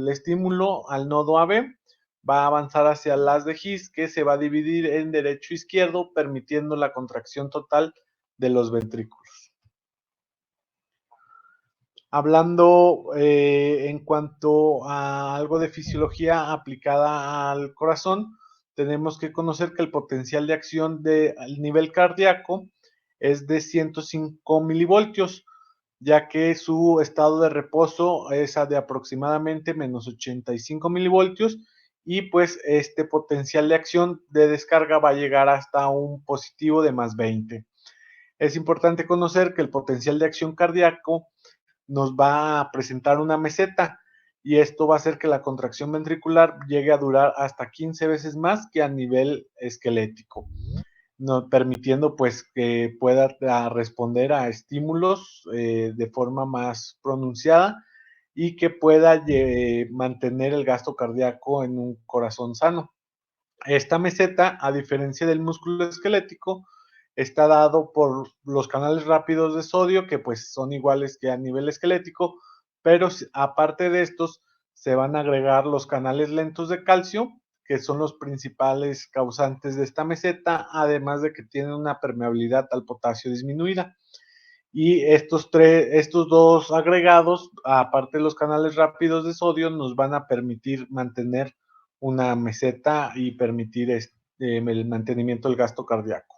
el estímulo al nodo AB, va a avanzar hacia el haz de His, que se va a dividir en derecho e izquierdo, permitiendo la contracción total de los ventrículos. Hablando en cuanto a algo de fisiología aplicada al corazón, tenemos que conocer que el potencial de acción del nivel cardíaco es de 105 milivoltios, ya que su estado de reposo es de aproximadamente menos 85 milivoltios, y pues este potencial de acción de descarga va a llegar hasta un positivo de más 20. Es importante conocer que el potencial de acción cardíaco nos va a presentar una meseta, y esto va a hacer que la contracción ventricular llegue a durar hasta 15 veces más que a nivel esquelético, no, permitiendo pues que pueda responder a estímulos de forma más pronunciada y que pueda mantener el gasto cardíaco en un corazón sano. Esta meseta, a diferencia del músculo esquelético, está dado por los canales rápidos de sodio, que pues son iguales que a nivel esquelético, pero aparte de estos se van a agregar los canales lentos de calcio, que son los principales causantes de esta meseta, además de que tienen una permeabilidad al potasio disminuida. Y estos dos agregados, aparte de los canales rápidos de sodio, nos van a permitir mantener una meseta y permitir el mantenimiento del gasto cardíaco.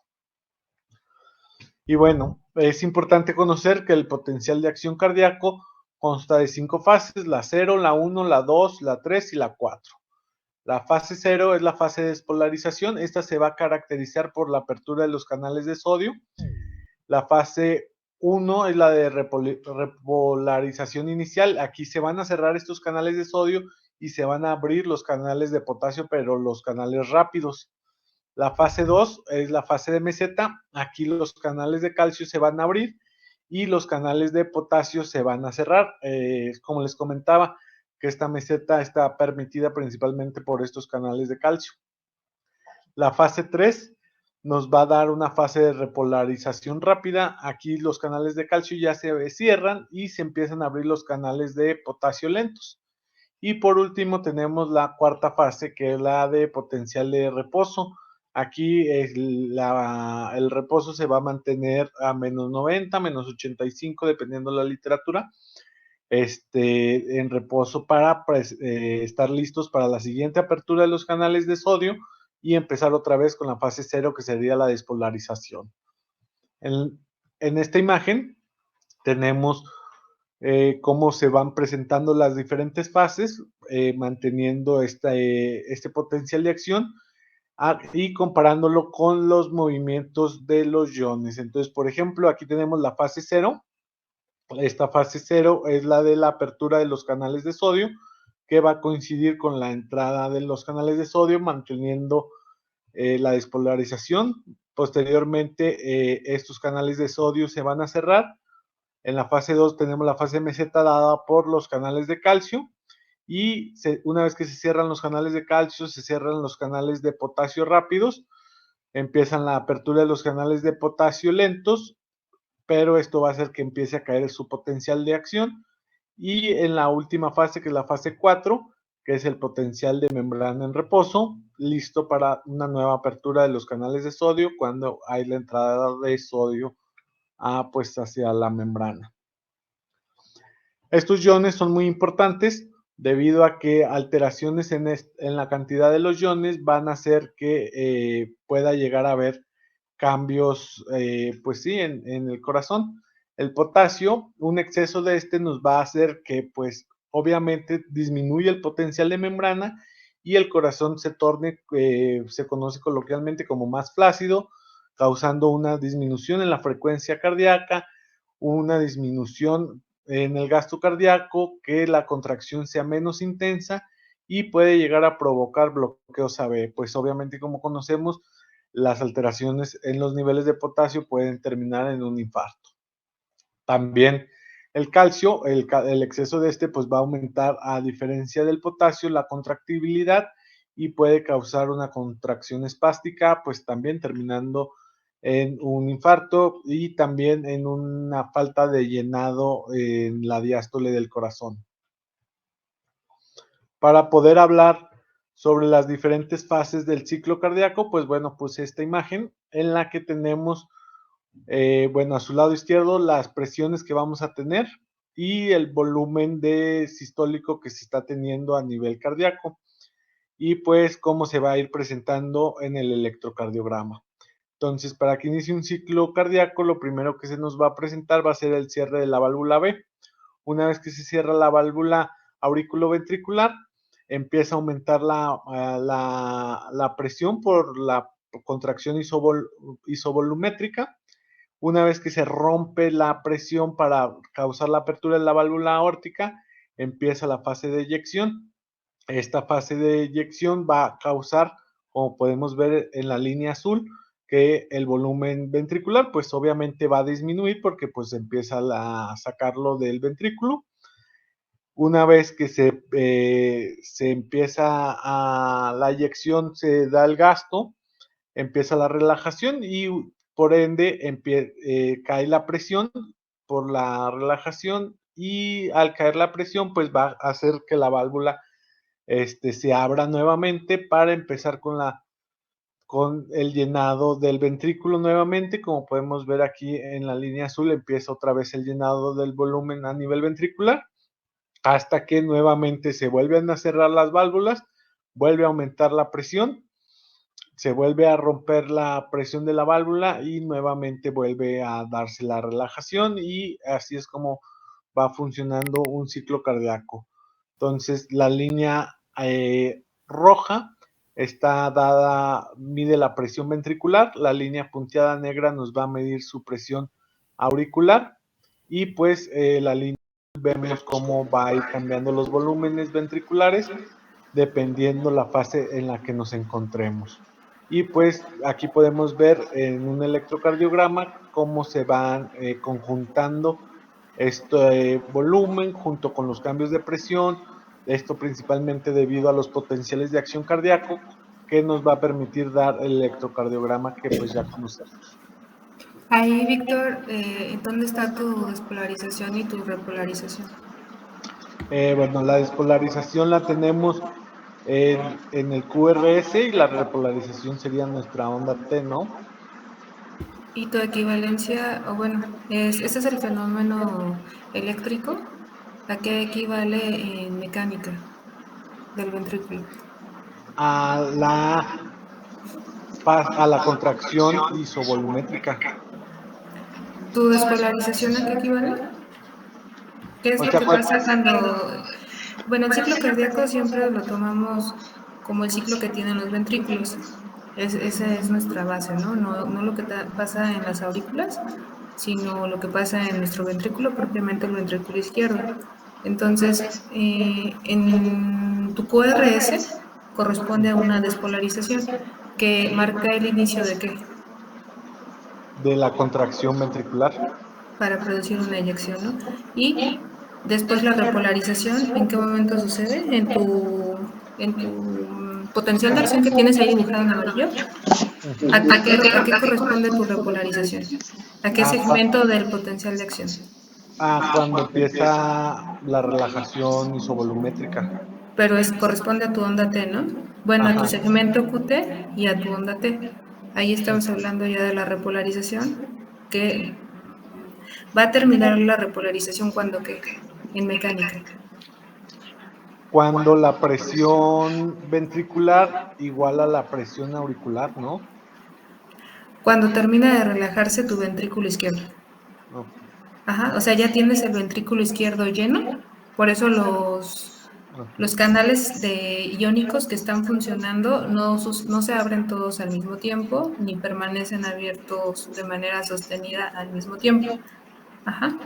Y bueno, es importante conocer que el potencial de acción cardíaco consta de 5 fases: la 0, la 1, la 2, la 3 y la 4. La fase 0 es la fase de despolarización. Esta se va a caracterizar por la apertura de los canales de sodio. La fase 1 es la de repolarización inicial. Aquí se van a cerrar estos canales de sodio y se van a abrir los canales de potasio, pero los canales rápidos. La fase 2 es la fase de meseta. Aquí los canales de calcio se van a abrir y los canales de potasio se van a cerrar. Como les comentaba, que esta meseta está permitida principalmente por estos canales de calcio. La fase 3 nos va a dar una fase de repolarización rápida. Aquí los canales de calcio ya se cierran y se empiezan a abrir los canales de potasio lentos. Y por último tenemos la cuarta fase, que es la de potencial de reposo. Aquí el reposo se va a mantener a menos 90, menos 85, dependiendo de la literatura, en reposo para estar listos para la siguiente apertura de los canales de sodio y empezar otra vez con la fase 0, que sería la despolarización. En esta imagen tenemos cómo se van presentando las diferentes fases, manteniendo este potencial de acción y comparándolo con los movimientos de los iones. Entonces, por ejemplo, aquí tenemos la fase 0. Esta fase 0 es la de la apertura de los canales de sodio, que va a coincidir con la entrada de los canales de sodio, manteniendo la despolarización. Posteriormente, estos canales de sodio se van a cerrar. En la fase 2 tenemos la fase meseta dada por los canales de calcio, y una vez que se cierran los canales de calcio, se cierran los canales de potasio rápidos, empiezan la apertura de los canales de potasio lentos, pero esto va a hacer que empiece a caer su potencial de acción. Y en la última fase, que es la fase 4, que es el potencial de membrana en reposo, listo para una nueva apertura de los canales de sodio cuando hay la entrada de sodio pues hacia la membrana. Estos iones son muy importantes debido a que alteraciones en la cantidad de los iones van a hacer que pueda llegar a haber cambios, pues sí, en el corazón. El potasio, un exceso de nos va a hacer que, pues, obviamente disminuye el potencial de membrana y el corazón se torne, se conoce coloquialmente como más flácido, causando una disminución en la frecuencia cardíaca, una disminución en el gasto cardíaco, que la contracción sea menos intensa y puede llegar a provocar bloqueos AB. Pues obviamente, como conocemos, las alteraciones en los niveles de potasio pueden terminar en un infarto. También el calcio, el exceso de pues va a aumentar, a diferencia del potasio, la contractibilidad y puede causar una contracción espástica, pues también terminando en un infarto y también en una falta de llenado en la diástole del corazón. Para poder hablar sobre las diferentes fases del ciclo cardíaco, pues bueno, puse esta imagen en la que tenemos, bueno, a su lado izquierdo las presiones que vamos a tener y el volumen de sistólico que se está teniendo a nivel cardíaco y pues cómo se va a ir presentando en el electrocardiograma. Entonces, para que inicie un ciclo cardíaco, lo primero que se nos va a presentar va a ser el cierre de la válvula B. Una vez que se cierra la válvula auriculoventricular, empieza a aumentar la presión por la contracción isovolumétrica. Una vez que se rompe la presión para causar la apertura de la válvula aórtica, empieza la fase de eyección. Esta fase de eyección va a causar, como podemos ver en la línea azul, que el volumen ventricular pues obviamente va a disminuir porque pues empieza a sacarlo del ventrículo. Una vez que se empieza la eyección, se da el gasto, empieza la relajación y por ende cae la presión por la relajación y al caer la presión pues va a hacer que la válvula se abra nuevamente para empezar con el llenado del ventrículo nuevamente. Como podemos ver aquí en la línea azul, empieza otra vez el llenado del volumen a nivel ventricular hasta que nuevamente se vuelven a cerrar las válvulas, vuelve a aumentar la presión, se vuelve a romper la presión de la válvula y nuevamente vuelve a darse la relajación y así es como va funcionando un ciclo cardíaco. Entonces, la línea roja está dada, mide la presión ventricular, la línea punteada negra nos va a medir su presión auricular y pues la línea vemos cómo va a ir cambiando los volúmenes ventriculares dependiendo la fase en la que nos encontremos. Y pues aquí podemos ver en un electrocardiograma cómo se van conjuntando este volumen junto con los cambios de presión, esto principalmente debido a los potenciales de acción cardíaco que nos va a permitir dar el electrocardiograma que pues ya conocemos. Ahí, Víctor, ¿dónde está tu despolarización y tu repolarización? Bueno, la despolarización la tenemos en el QRS y la repolarización sería nuestra onda T, ¿no? Y tu equivalencia, o bueno, ese es el fenómeno eléctrico. ¿A qué equivale en mecánica del ventrículo? A la contracción isovolumétrica. ¿Tu despolarización a qué equivale? ¿Qué es O lo sea, que pasa cuando... Bueno, el ciclo cardíaco siempre lo tomamos como el ciclo que tienen los ventrículos. Esa es nuestra base, ¿no? No lo que pasa en las aurículas, sino lo que pasa en nuestro ventrículo, propiamente el ventrículo izquierdo. Entonces, en tu QRS corresponde a una despolarización que marca el inicio de qué? de la contracción ventricular. Para producir una eyección, ¿no? Y después la repolarización, ¿en qué momento sucede? En tu potencial de acción que tienes ahí dibujado en amarillo. ¿A qué corresponde tu repolarización? ¿A qué segmento del potencial de acción? Cuando empieza la relajación isovolumétrica. Pero corresponde a tu onda T, ¿no? Bueno, a tu segmento QT y a tu onda T. Ahí estamos hablando ya de la repolarización, que va a terminar la repolarización cuando qué, en mecánica. Cuando la presión ventricular iguala a la presión auricular, ¿no? Cuando termina de relajarse tu ventrículo izquierdo. No. Ajá, o sea, ya tienes el ventrículo izquierdo lleno, por eso los canales iónicos que están funcionando no se abren todos al mismo tiempo, ni permanecen abiertos de manera sostenida al mismo tiempo. Ajá.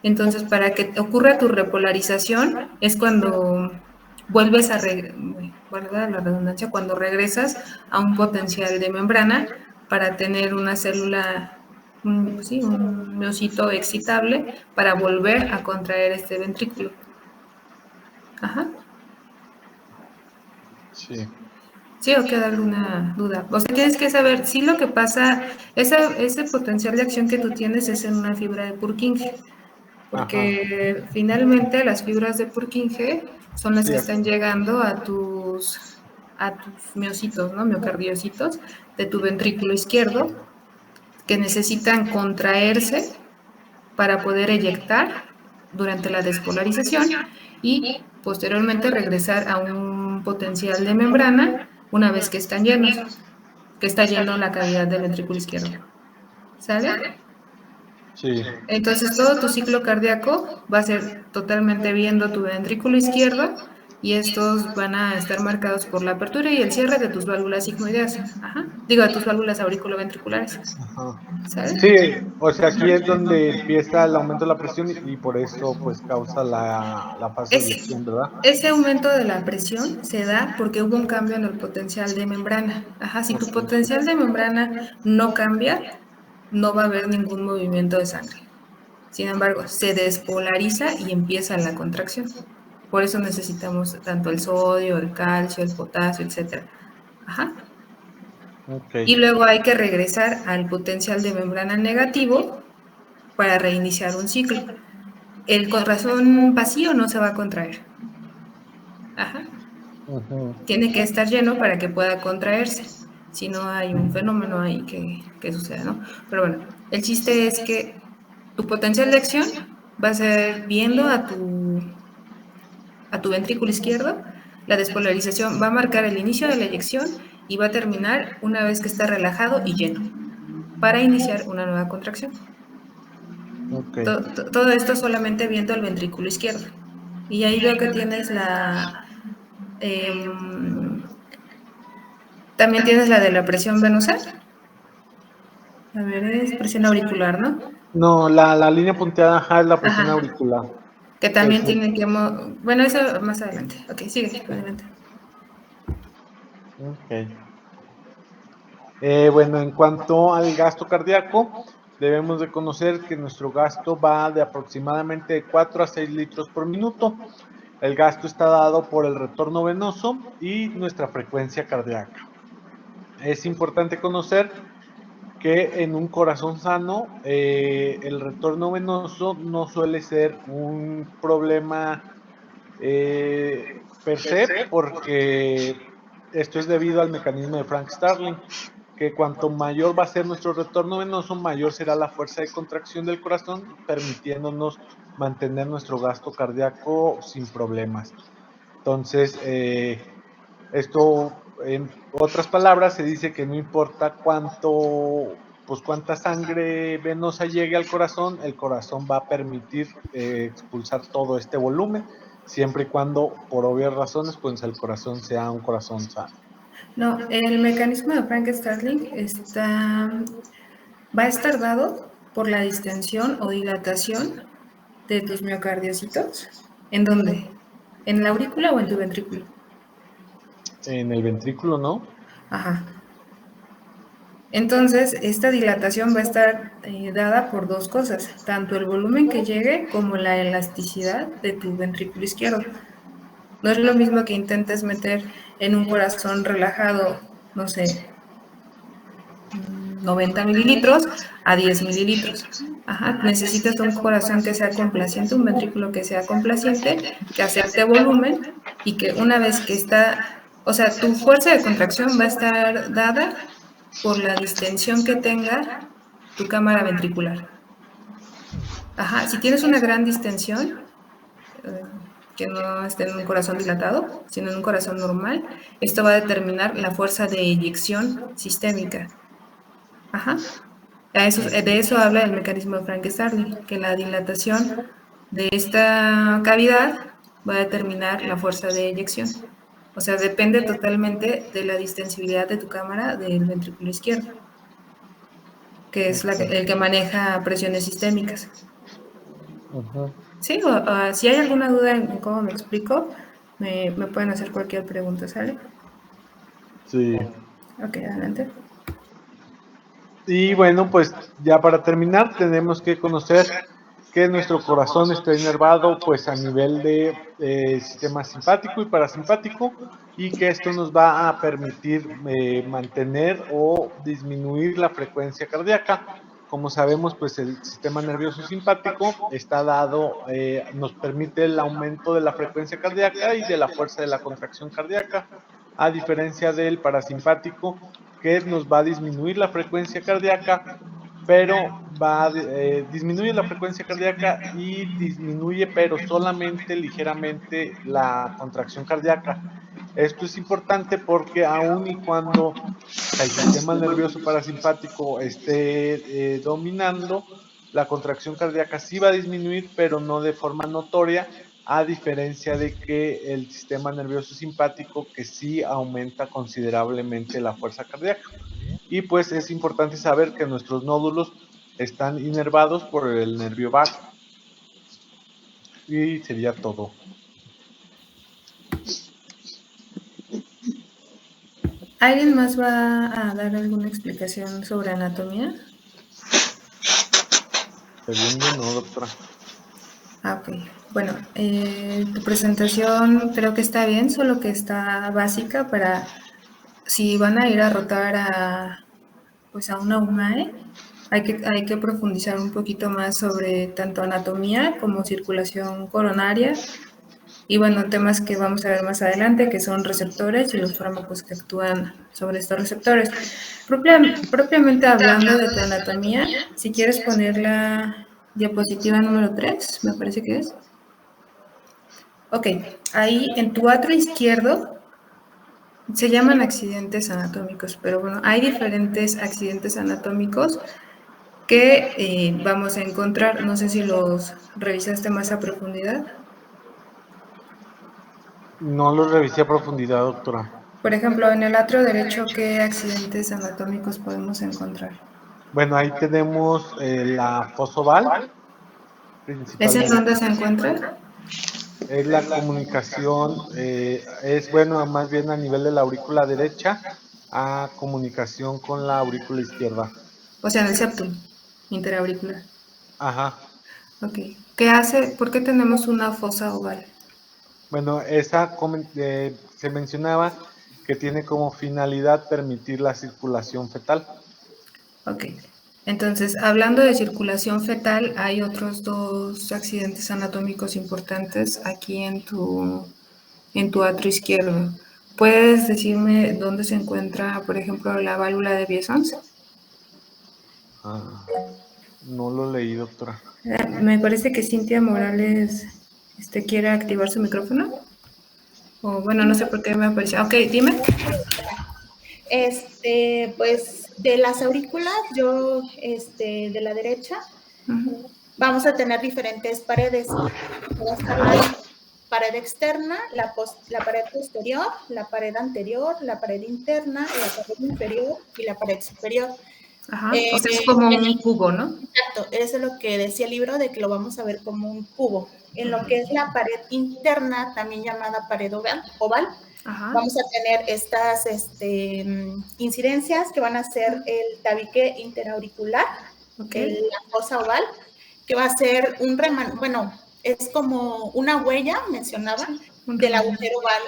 Entonces, para que ocurra tu repolarización, es cuando vuelves valga la redundancia, cuando regresas a un potencial de membrana para tener una célula, sí, un miocito excitable para volver a contraer este ventrículo. Ajá. Sí. ¿Sí o queda alguna duda? O sea, tienes que saber, sí, lo que pasa, ese potencial de acción que tú tienes es en una fibra de Purkinje. porque finalmente las fibras de Purkinje son las que están llegando a tus miocitos, ¿no? Miocardiocitos de tu ventrículo izquierdo, que necesitan contraerse para poder eyectar durante la despolarización y posteriormente regresar a un potencial de membrana una vez que están llenos, que está lleno la cavidad del ventrículo izquierdo. ¿Sale? Sí. Entonces todo tu ciclo cardíaco va a ser totalmente viendo tu ventrículo izquierdo y estos van a estar marcados por la apertura y el cierre de tus válvulas sigmoideas. Ajá. Digo, de tus válvulas auriculoventriculares. Ajá. ¿Sabes? Sí, o sea, aquí es donde empieza el aumento de la presión y por eso pues causa la fase de eyección, ¿verdad? Ese aumento de la presión se da porque hubo un cambio en el potencial de membrana. Ajá, si tu potencial de membrana no cambia, no va a haber ningún movimiento de sangre. Sin embargo, se despolariza y empieza la contracción. Por eso necesitamos tanto el sodio, el calcio, el potasio, etc. Ajá. Okay. Y luego hay que regresar al potencial de membrana negativo para reiniciar un ciclo. El corazón vacío no se va a contraer. Ajá. Tiene que estar lleno para que pueda contraerse. Si no, hay un fenómeno ahí que suceda, ¿no? Pero bueno, el chiste es que tu potencial de acción va a ser viendo a tu ventrículo izquierdo. La despolarización va a marcar el inicio de la eyección y va a terminar una vez que está relajado y lleno, para iniciar una nueva contracción. Okay. Todo esto solamente viendo el ventrículo izquierdo. Y ahí veo que tienes también tienes la de la presión venosa. A ver, es presión auricular, ¿no? No, la línea punteada es la presión auricular. Que también tiene que... Bueno, eso más adelante. Ok, sigue, adelante. Ok. Bueno, en cuanto al gasto cardíaco, debemos de conocer que nuestro gasto va de aproximadamente 4 a 6 litros por minuto. El gasto está dado por el retorno venoso y nuestra frecuencia cardíaca. Es importante conocer que en un corazón sano el retorno venoso no suele ser un problema per se, porque esto es debido al mecanismo de Frank Starling, que cuanto mayor va a ser nuestro retorno venoso, mayor será la fuerza de contracción del corazón, permitiéndonos mantener nuestro gasto cardíaco sin problemas. Entonces, esto, en otras palabras, se dice que no importa cuánta sangre venosa llegue al corazón, el corazón va a permitir expulsar todo este volumen, siempre y cuando, por obvias razones, pues el corazón sea un corazón sano. No, el mecanismo de Frank Starling va a estar dado por la distensión o dilatación de tus miocardiocitos. ¿En dónde? ¿En la aurícula o en tu ventrículo? En el ventrículo, ¿no? Ajá. Entonces, esta dilatación va a estar dada por dos cosas, tanto el volumen que llegue como la elasticidad de tu ventrículo izquierdo. No es lo mismo que intentes meter en un corazón relajado, no sé, 90 mililitros a 10 mililitros. Ajá, necesitas un corazón que sea complaciente, un ventrículo que sea complaciente, que acepte volumen y que una vez que está, o sea, tu fuerza de contracción va a estar dada por la distensión que tenga tu cámara ventricular. Ajá, si tienes una gran distensión, que no esté en un corazón dilatado, sino en un corazón normal, esto va a determinar la fuerza de eyección sistémica. Ajá. De eso habla el mecanismo de Frank Starling, que la dilatación de esta cavidad va a determinar la fuerza de eyección. O sea, depende totalmente de la distensibilidad de tu cámara del ventrículo izquierdo, que es el que maneja presiones sistémicas. Sí, si hay alguna duda en cómo me explico, me pueden hacer cualquier pregunta, ¿sale? Sí. Ok, adelante. Y bueno, pues ya para terminar, tenemos que conocer que nuestro corazón está inervado pues a nivel de sistema simpático y parasimpático, y que esto nos va a permitir mantener o disminuir la frecuencia cardíaca. como sabemos, pues el sistema nervioso simpático está dado, nos permite el aumento de la frecuencia cardíaca y de la fuerza de la contracción cardíaca, a diferencia del parasimpático, que nos va a disminuir la frecuencia cardíaca, pero disminuye la frecuencia cardíaca y disminuye, pero solamente ligeramente, la contracción cardíaca. Esto es importante porque aun y cuando el sistema nervioso parasimpático esté dominando, la contracción cardíaca sí va a disminuir, pero no de forma notoria, a diferencia de que el sistema nervioso simpático, que sí aumenta considerablemente la fuerza cardíaca. Y pues es importante saber que nuestros nódulos están inervados por el nervio vago. Y sería todo. ¿Alguien más va a dar alguna explicación sobre anatomía? Según yo, no, doctora. Ok. Bueno, tu presentación creo que está bien, solo que está básica para si van a ir a rotar pues a una UMAE, hay que profundizar un poquito más sobre tanto anatomía como circulación coronaria y bueno, temas que vamos a ver más adelante, que son receptores y los fármacos que actúan sobre estos receptores. Propiamente hablando de tu anatomía, si quieres poner la diapositiva número 3, me parece que es. Ok, ahí en tu atrio izquierdo se llaman accidentes anatómicos, pero bueno, hay diferentes accidentes anatómicos que vamos a encontrar. No sé si los revisaste más a profundidad. No lo revisé a profundidad, doctora. Por ejemplo, en el atrio derecho, ¿qué accidentes anatómicos podemos encontrar? Bueno, ahí tenemos la fosa oval, ¿Es en principalmente. dónde se encuentra? Es la comunicación, es bueno, más bien a nivel de la aurícula derecha, a comunicación con la aurícula izquierda. O sea, en el septum interauricular. Ajá. Ok. ¿Qué hace? ¿Por qué tenemos una fosa oval? Bueno, se mencionaba que tiene como finalidad permitir la circulación fetal. Ok. Entonces, hablando de circulación fetal, hay otros dos accidentes anatómicos importantes aquí en tu atrio izquierdo. ¿Puedes decirme dónde se encuentra, por ejemplo, la válvula de Biesons? Ah, no lo leí, doctora. Me parece que Cintia Morales quiere activar su micrófono. O bueno, no sé por qué me apareció. Ok, dime. Pues de las aurículas, yo, de la derecha, vamos a tener diferentes paredes. Va a estar la pared externa, la pared posterior, la pared anterior, la pared interna, la pared inferior y la pared superior. Ajá, o sea, es como un cubo, ¿no? Exacto, eso es lo que decía el libro, de que lo vamos a ver como un cubo. En lo que es la pared interna, también llamada pared oval, Ajá. vamos a tener estas incidencias que van a ser el tabique interauricular, Okay. la fosa oval, que va a ser bueno, es como una huella, mencionaba, del agujero oval,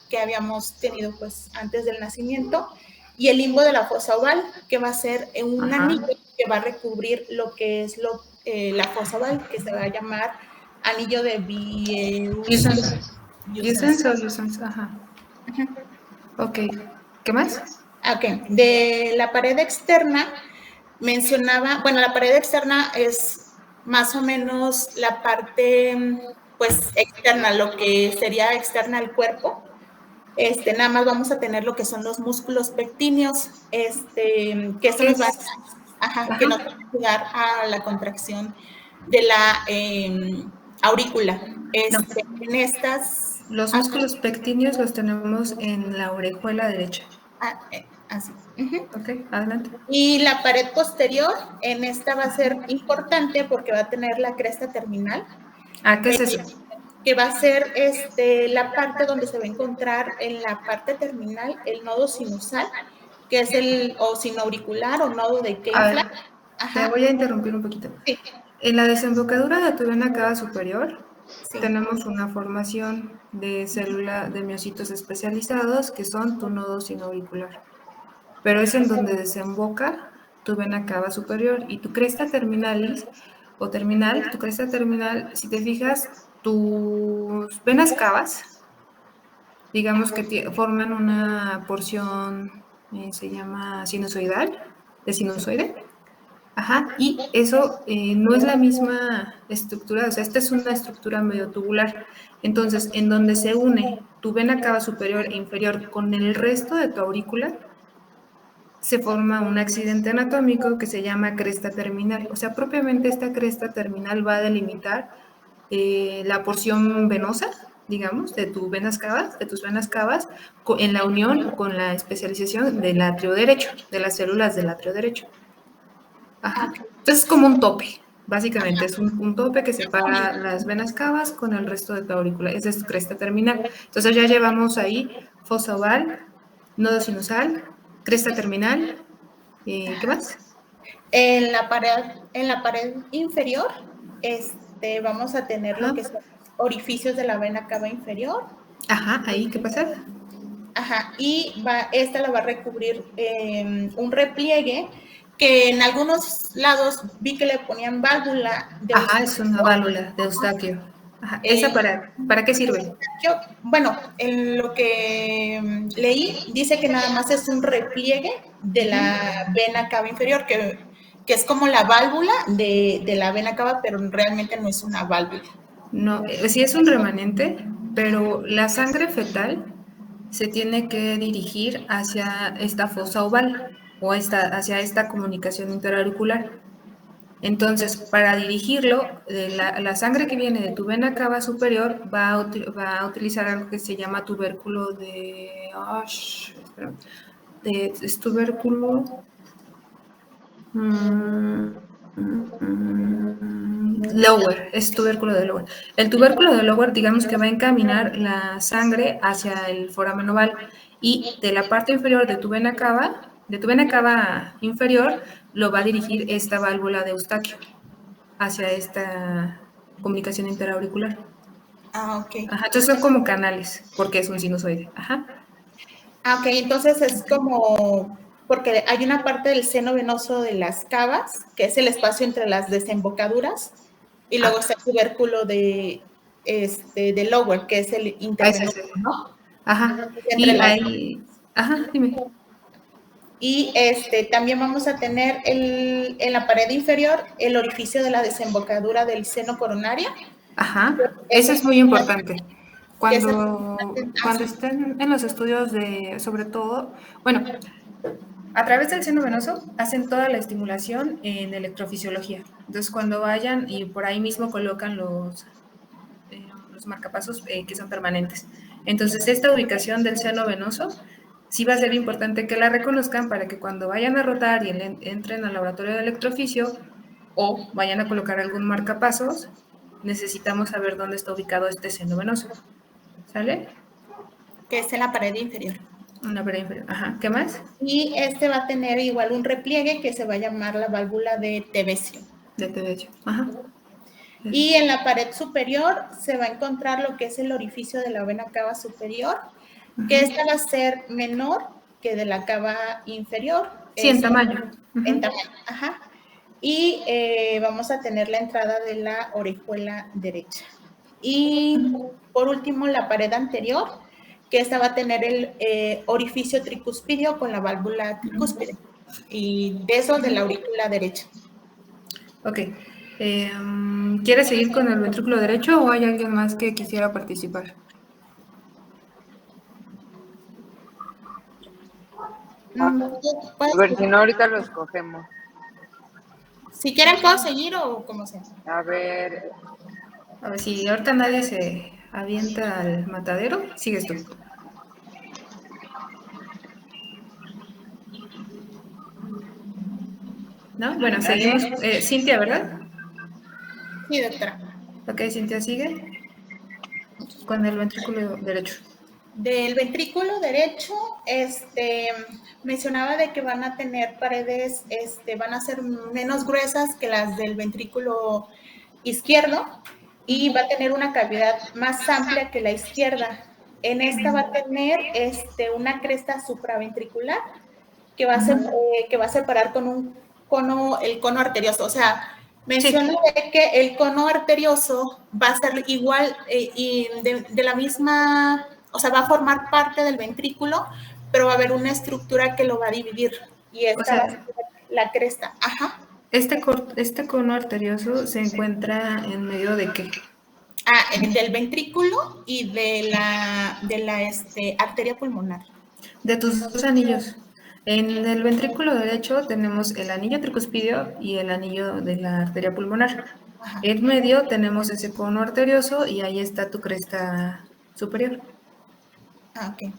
que habíamos tenido pues antes del nacimiento, y el limbo de la fosa oval, que va a ser un anillo que va a recubrir lo que es la fosa oval, que se va a llamar anillo de Biesens, ajá. Ok, ¿qué más? Ok, de la pared externa mencionaba, bueno, la pared externa es más o menos la parte, pues, externa, lo que sería externa al cuerpo. Nada más vamos a tener lo que son los músculos pectíneos, que esto nos va que nos va a ayudar a la contracción de la aurícula. En estas... Los músculos pectíneos los tenemos en la orejuela derecha. Así. Ok, adelante. Y la pared posterior, en esta va a ser importante porque va a tener la cresta terminal. ¿Qué es eso? Que va a ser la parte donde se va a encontrar en la parte terminal el nodo sinusal, que es el o sinoauricular o nodo de Keyflag. Te voy a interrumpir un poquito. Sí. En la desembocadura de tu vena cava superior tenemos una formación de célula de miocitos especializados que son tu nodo sinoauricular. Pero es en donde desemboca tu vena cava superior, y tu cresta terminalis o terminal, tu cresta terminal, si te fijas, tus venas cavas, digamos que forman una porción, se llama sinusoidal, de sinusoide. Ajá, y eso no es la misma estructura, o sea, esta es una estructura medio tubular. Entonces, en donde se une tu vena cava superior e inferior con el resto de tu aurícula, se forma un accidente anatómico que se llama cresta terminal. O sea, propiamente esta cresta terminal va a delimitar la porción venosa, digamos, de tus venas cavas, en la unión con la especialización del atrio derecho, de las células del atrio derecho. Ajá. Entonces es como un tope, básicamente. Es un tope que separa las venas cavas con el resto de tu aurícula. Esa es tu cresta terminal. Entonces ya llevamos ahí fosa oval, nodo sinusal, cresta terminal. ¿Qué más? En la pared inferior, vamos a tener lo que son orificios de la vena cava inferior. Ajá, ahí, ¿qué pasa? Ajá, y esta la va a recubrir un repliegue que en algunos lados vi que le ponían válvula de Ajá, es una válvula de Eustaquio. Ajá. ¿Esa para qué sirve? Bueno, en lo que leí, dice que nada más es un repliegue de la vena cava inferior, que es como la válvula de la vena cava, pero realmente no es una válvula. No, sí es un remanente, pero la sangre fetal se tiene que dirigir hacia esta fosa oval o hacia esta comunicación interauricular. Entonces, para dirigirlo, la sangre que viene de tu vena cava superior va a utilizar algo que se llama tubérculo es tubérculo lower, es tubérculo de lower. El tubérculo de lower, digamos que va a encaminar la sangre hacia el foramen oval, y de la parte inferior de tu vena cava inferior, lo va a dirigir esta válvula de Eustaquio hacia esta comunicación interauricular. Ah, ok. Ajá, entonces son como canales, porque es un sinusoide. Ajá. Ah, ok, entonces es como, porque hay una parte del seno venoso de las cavas, que es el espacio entre las desembocaduras, y luego está el tubérculo de lower, que es el intervenoso, ¿no? Ajá, y ahí, ajá, dime. Y también vamos a tener en la pared inferior el orificio de la desembocadura del seno coronario. Ajá, eso es muy importante. Cuando estén en los estudios sobre todo, bueno, a través del seno venoso hacen toda la estimulación en electrofisiología. Entonces, cuando vayan y por ahí mismo colocan los marcapasos que son permanentes. Entonces, esta ubicación del seno venoso sí va a ser importante que la reconozcan para que cuando vayan a rotar y entren al laboratorio de electrofisio o vayan a colocar algún marcapasos, necesitamos saber dónde está ubicado este seno venoso. ¿Sale? Que es en la pared inferior. En la pared inferior. Ajá. ¿Qué más? Y va a tener igual un repliegue que se va a llamar la válvula de Tebecio. De Tebecio. Ajá. Y en la pared superior se va a encontrar lo que es el orificio de la vena cava superior, que esta va a ser menor que de la cava inferior. Sí, en tamaño. En tamaño, ajá. Y vamos a tener la entrada de la orejuela derecha. Y por último, la pared anterior, que esta va a tener el orificio tricuspidio con la válvula tricúspide. Y de eso de la aurícula derecha. Ok. ¿Quieres seguir con el ventrículo derecho o hay alguien más que quisiera participar? A ver, si no, ahorita lo escogemos. Si quieren, puedo seguir o como sea. A ver, si ahorita nadie se avienta al matadero, sigues tú. ¿No? Bueno, seguimos. Cintia, ¿verdad? Sí, doctora. Ok, Cintia, sigue con el ventrículo derecho. Del ventrículo derecho, mencionaba de que van a tener paredes, van a ser menos gruesas que las del ventrículo izquierdo y va a tener una cavidad más amplia que la izquierda. En esta va a tener una cresta supraventricular que va a separar con un el cono arterioso. O sea, menciona de que el cono arterioso va a ser igual y de la misma, o sea, va a formar parte del ventrículo, pero va a haber una estructura que lo va a dividir. Y esta va a ser la cresta. Ajá. Este cono arterioso se encuentra en medio de qué? Del ventrículo y de la arteria pulmonar. De tus dos anillos. En el ventrículo derecho tenemos el anillo tricuspidio y el anillo de la arteria pulmonar. Ajá. En medio tenemos ese cono arterioso y ahí está tu cresta superior. Ok.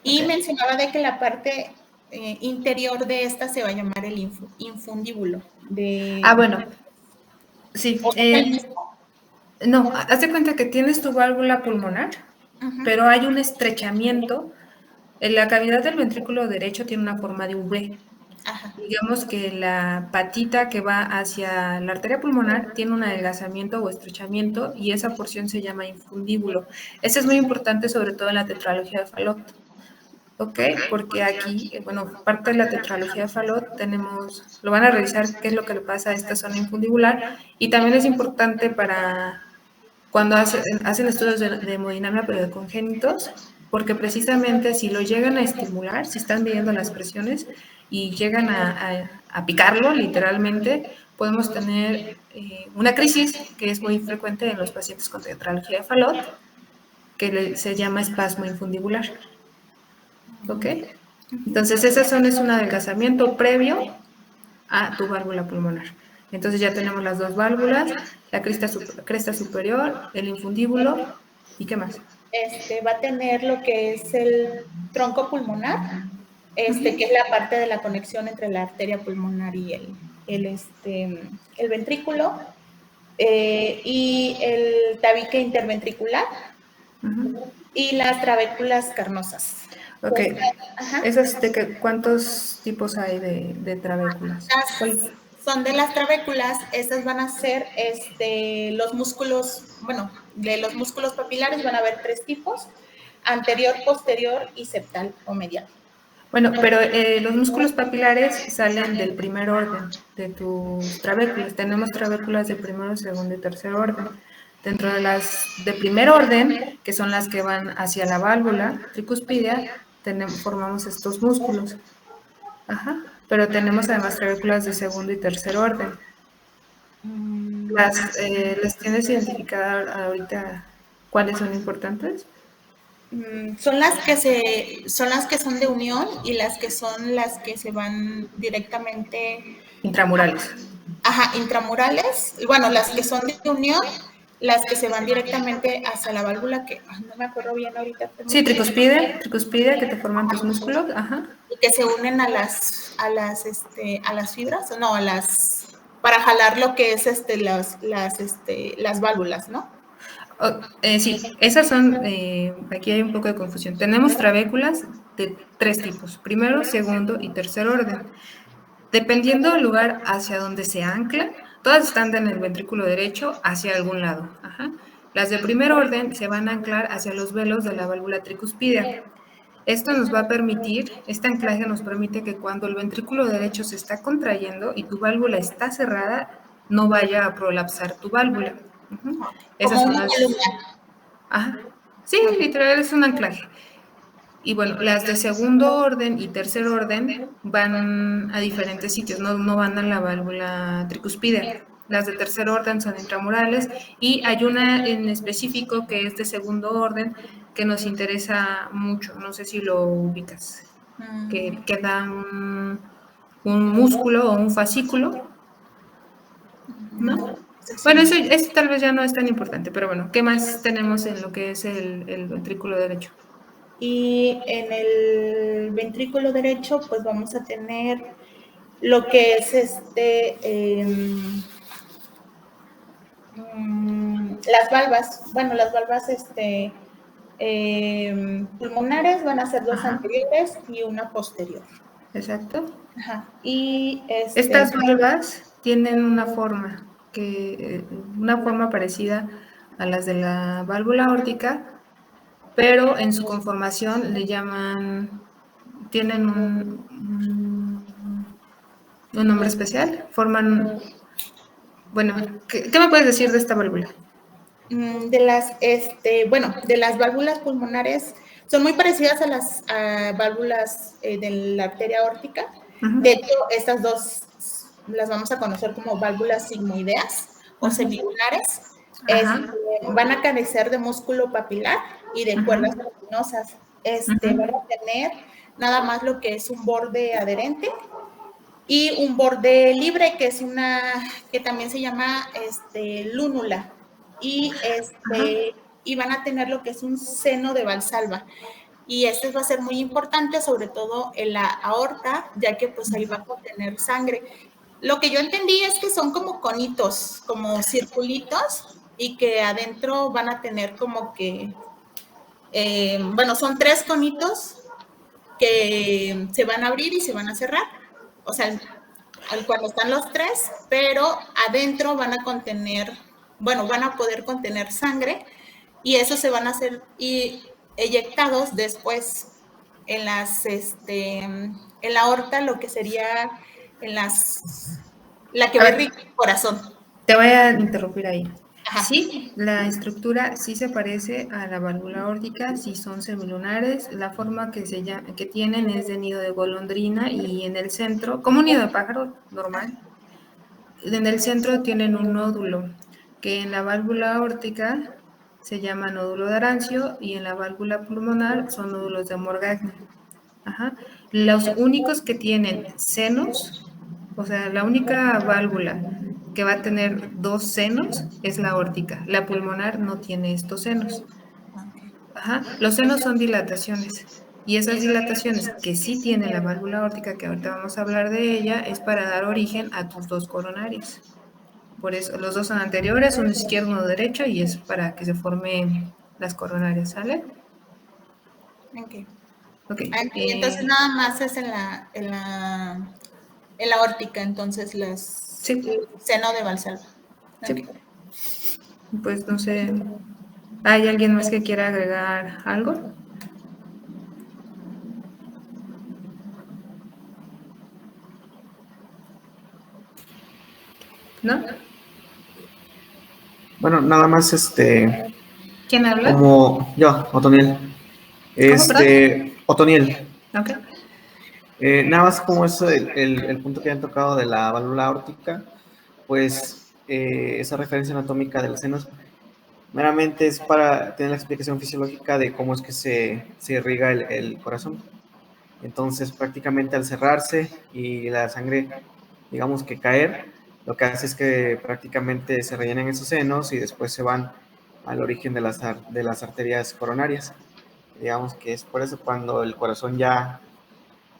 Y mencionaba de que la parte interior de esta se va a llamar el infundíbulo. Bueno. Sí. No, haz de cuenta que tienes tu válvula pulmonar, pero hay un estrechamiento. En la cavidad del ventrículo derecho tiene una forma de V. Ajá. Digamos que la patita que va hacia la arteria pulmonar tiene un adelgazamiento o estrechamiento y esa porción se llama infundíbulo. Eso es muy importante, sobre todo en la tetralogía de Fallot. ¿Ok? Porque aquí, parte de la tetralogía de Fallot lo van a revisar qué es lo que le pasa a esta zona infundibular y también es importante para cuando hacen estudios de hemodinamia pero de congénitos, porque precisamente si lo llegan a estimular, si están midiendo las presiones y llegan a picarlo literalmente, podemos tener una crisis que es muy frecuente en los pacientes con tetralogía de Fallot, que se llama espasmo infundibular. ¿Ok? Entonces esa zona es un adelgazamiento previo a tu válvula pulmonar. Entonces ya tenemos las dos válvulas, la cresta superior, el infundíbulo, ¿y qué más? Va a tener lo que es el tronco pulmonar, que es la parte de la conexión entre la arteria pulmonar y el ventrículo, y el tabique interventricular, y las trabéculas carnosas. Ok. ¿Esas cuántos tipos hay de trabéculas? Son de las trabéculas, estas van a ser los músculos, de los músculos papilares van a haber 3 tipos: anterior, posterior y septal o medial. Bueno, pero los músculos papilares salen del primer orden de tus trabéculas. Tenemos trabéculas de primero, segundo y tercer orden. Dentro de las de primer orden, que son las que van hacia la válvula tricuspidia, formamos estos músculos. Ajá. Pero tenemos además trabéculas de segundo y tercer orden. ¿Las tienes identificadas ahorita cuáles son importantes? Son las que son de unión y las que se van directamente intramurales. Ajá, intramurales. Bueno, las que son de unión, las que se van directamente hacia la válvula, que no me acuerdo bien ahorita. Sí, tricuspidia, que te forman tus músculos, ajá. Y que se unen a las fibras, no, para jalar lo que es las válvulas, ¿no? Sí, esas son, aquí hay un poco de confusión. Tenemos trabéculas de 3 tipos, primero, segundo y tercer orden. Dependiendo del lugar hacia donde se anclan, todas están en el ventrículo derecho hacia algún lado. Ajá. Las de primer orden se van a anclar hacia los velos de la válvula tricuspidia. Esto nos va a permitir, este anclaje nos permite que cuando el ventrículo derecho se está contrayendo y tu válvula está cerrada, no vaya a prolapsar tu válvula. Esas son las... Ajá. Sí, literal es un anclaje. Y bueno, las de segundo orden y tercer orden van a diferentes sitios, no van a la válvula tricuspidea. Las de tercer orden son intramurales y hay una en específico que es de segundo orden que nos interesa mucho, no sé si lo ubicas, que da un músculo o un fascículo, ¿no? Bueno, eso tal vez ya no es tan importante, pero bueno, ¿qué más tenemos en lo que es el ventrículo derecho? Y en el ventrículo derecho, pues vamos a tener lo que es las valvas. Bueno, las valvas pulmonares van a ser 2 anteriores y una posterior. Exacto. Ajá. Y estas valvas tienen una forma parecida a las de la válvula aórtica, pero en su conformación tienen ¿Un nombre especial? Forman... Bueno, ¿qué me puedes decir de esta válvula? De las válvulas pulmonares son muy parecidas a las válvulas de la arteria aórtica. De hecho, estas dos las vamos a conocer como válvulas sigmoideas o semilunares. Van a carecer de músculo papilar y de cuerdas cavernosas. Van a tener nada más lo que es un borde adherente y un borde libre, que es que también se llama lúnula. Y van a tener lo que es un seno de Valsalva. Y este va a ser muy importante, sobre todo en la aorta, ya que pues ahí va a contener sangre. Lo que yo entendí es que son como conitos, como circulitos, y que adentro van a tener como que, son 3 conitos que se van a abrir y se van a cerrar. O sea, cuando están los 3, pero adentro van a poder contener sangre, y esos se van a hacer eyectados después en la aorta, lo que sería la que va a irrigar el corazón. Te voy a interrumpir ahí. Ajá. Sí, la estructura sí se parece a la válvula aórtica, sí son semilunares. La forma que tienen es de nido de golondrina, y en el centro, como un nido de pájaro normal, en el centro tienen un nódulo, que en la válvula aórtica se llama nódulo de Arancio, y en la válvula pulmonar son nódulos de Morgagni. Ajá. Los únicos que tienen senos, o sea, la única válvula que va a tener 2 senos es la aórtica. La pulmonar no tiene estos senos. Ajá. Los senos son dilataciones, y esas dilataciones que sí tiene la válvula aórtica, que ahorita vamos a hablar de ella, es para dar origen a tus 2 coronarios. Por eso los 2 son anteriores, uno izquierdo, uno derecho, y es para que se formen las coronarias, ¿sale? Okay. Entonces nada más es en la aórtica, entonces el seno de Valsalva. Sí. Pues no sé, ¿hay alguien más que quiera agregar algo? ¿No? Bueno, nada más ¿Quién habla? Como yo, Otoniel. Otoniel. Ok. Nada más como eso, el punto que han tocado de la válvula aórtica, pues esa referencia anatómica de los senos meramente es para tener la explicación fisiológica de cómo es que se irriga el corazón. Entonces, prácticamente al cerrarse y la sangre, digamos que caer, lo que hace es que prácticamente se rellenan esos senos y después se van al origen de las arterias coronarias. Digamos que es por eso cuando el corazón ya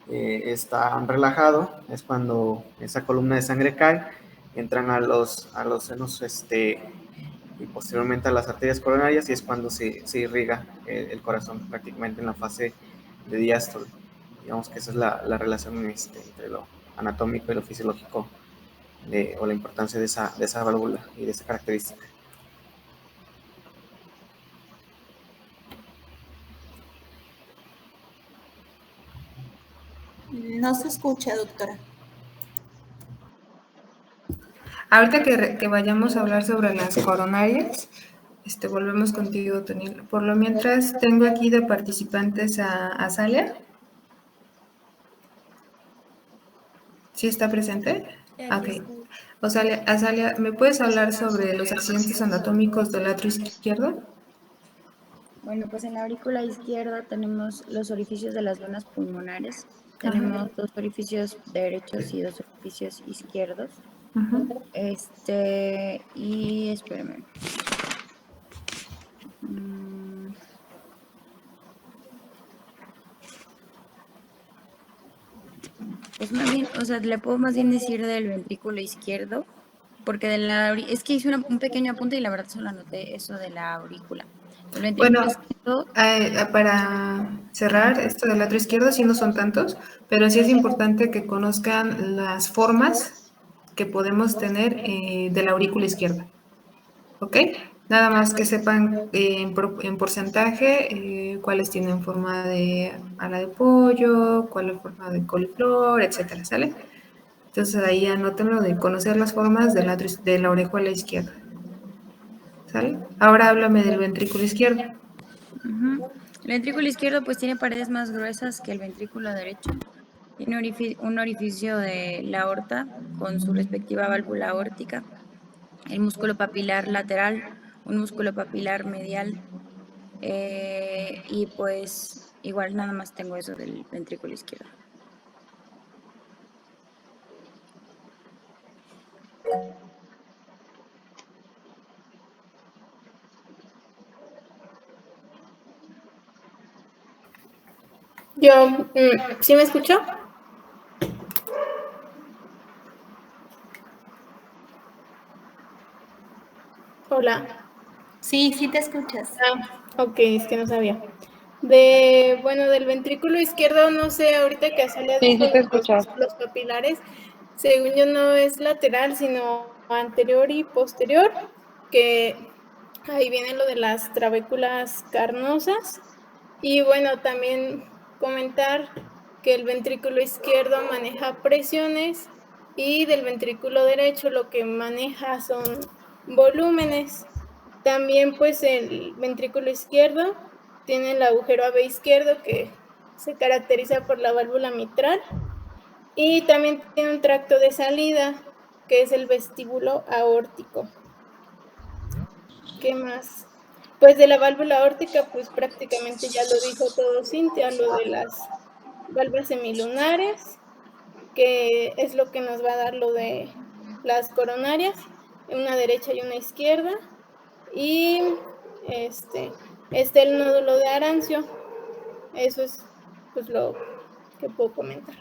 está relajado, es cuando esa columna de sangre cae, entran a los senos y posteriormente a las arterias coronarias, y es cuando se irriga el corazón prácticamente en la fase de diástole. Digamos que esa es la relación entre lo anatómico y lo fisiológico o la importancia de esa válvula y de esa característica. No se escucha, doctora. Ahorita que vayamos a hablar sobre las coronarias, volvemos contigo, Toniel. Por lo mientras, tengo aquí de participantes a Azalia. ¿Sí está presente? Ok. Azalia, ¿me puedes hablar sobre los accidentes anatómicos del atrio izquierdo? Bueno, pues en la aurícula izquierda tenemos los orificios de las venas pulmonares. Tenemos 2 orificios derechos y 2 orificios izquierdos. Y espérame. Pues más bien, o sea, le puedo más bien decir del ventrículo izquierdo, porque es que hice un pequeño apunte y la verdad solo anoté eso de la aurícula. Bueno, para cerrar esto del atrio izquierdo, sí no son tantos, pero sí es importante que conozcan las formas que podemos tener de la aurícula izquierda. ¿Ok? Nada más que sepan en porcentaje cuáles tienen forma de ala de pollo, cuál es forma de coliflor, etcétera, ¿sale? Entonces ahí anótenlo de conocer las formas de la orejuela izquierda. ¿Sale? Ahora háblame del ventrículo izquierdo. Ujú. El ventrículo izquierdo pues tiene paredes más gruesas que el ventrículo derecho. Tiene un orificio de la aorta con su respectiva válvula aórtica, el músculo papilar lateral, un músculo papilar medial, y pues igual nada más tengo eso del ventrículo izquierdo. Yo, ¿sí me escuchó? Hola. Sí, sí te escuchas. Ok, es que no sabía. Bueno, del ventrículo izquierdo, no sé, ahorita que Azalea Sí, dijo sí te de los escuchas. músculos papilares, según yo no es lateral, sino anterior y posterior, que ahí viene lo de las trabéculas carnosas. Y bueno, también comentar que el ventrículo izquierdo maneja presiones y del ventrículo derecho lo que maneja son volúmenes. También pues el ventrículo izquierdo tiene el agujero AB izquierdo que se caracteriza por la válvula mitral y también tiene un tracto de salida que es el vestíbulo aórtico. ¿Qué más? Pues de la válvula aórtica, pues prácticamente ya lo dijo todo Cintia, lo de las válvulas semilunares, que es lo que nos va a dar lo de las coronarias, una derecha y una izquierda, y el nódulo de Arancio. Eso es pues lo que puedo comentar.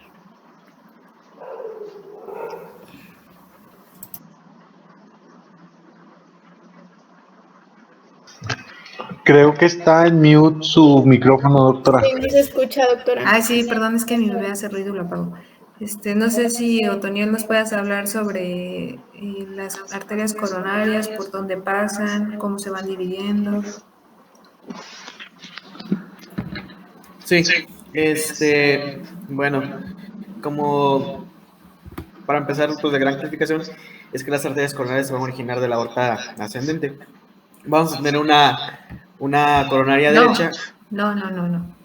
Creo que está en mute su micrófono, doctora. Sí, no se escucha, doctora. Ay, sí, perdón, es que mi bebé hace ruido y lo apago. No sé si, Otoniel, nos puedas hablar sobre las arterias coronarias, por dónde pasan, cómo se van dividiendo. Sí, bueno, como para empezar, pues de gran clasificación, es que las arterias coronarias se van a originar de la aorta ascendente. Vamos a tener una coronaria No, derecha. no.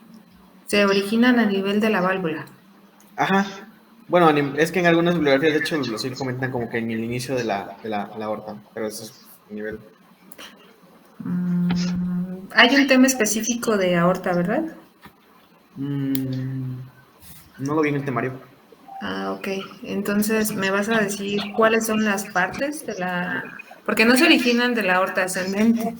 Se originan a nivel de la válvula. Ajá. Bueno, es que en algunas bibliografías, de hecho, sí lo comentan como que en el inicio de la aorta, pero eso es nivel. Hay un tema específico de aorta, ¿verdad? No lo vi en el temario. Ah, ok. Entonces, ¿me vas a decir cuáles son las partes de la...? Porque no se originan de la aorta ascendente.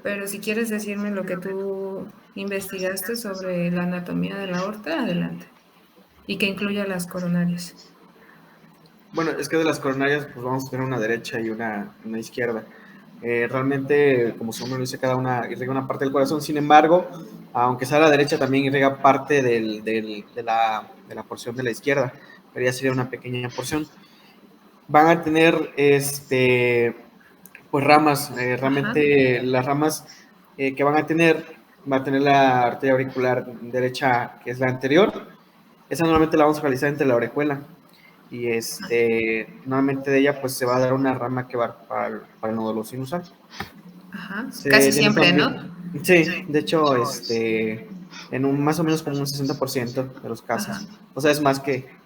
Pero si quieres decirme lo que tú investigaste sobre la anatomía de la aorta, adelante. Y que incluya las coronarias. Bueno, es que de las coronarias, pues vamos a tener una derecha y una izquierda. Realmente, como su nombre lo dice, cada una irriga una parte del corazón. Sin embargo, aunque sea la derecha, también irriga parte de la porción de la izquierda. Pero ya sería una pequeña porción. Van a tener, pues ramas. Realmente las ramas que van a tener, va a tener la arteria auricular derecha, que es la anterior. Esa normalmente la vamos a realizar entre la orejuela. Y normalmente de ella pues se va a dar una rama que va para el nódulo sinusal. Ajá, casi siempre, ¿no? Sí, de hecho, en un más o menos como un 60% de los casos. Ajá. O sea, es más que...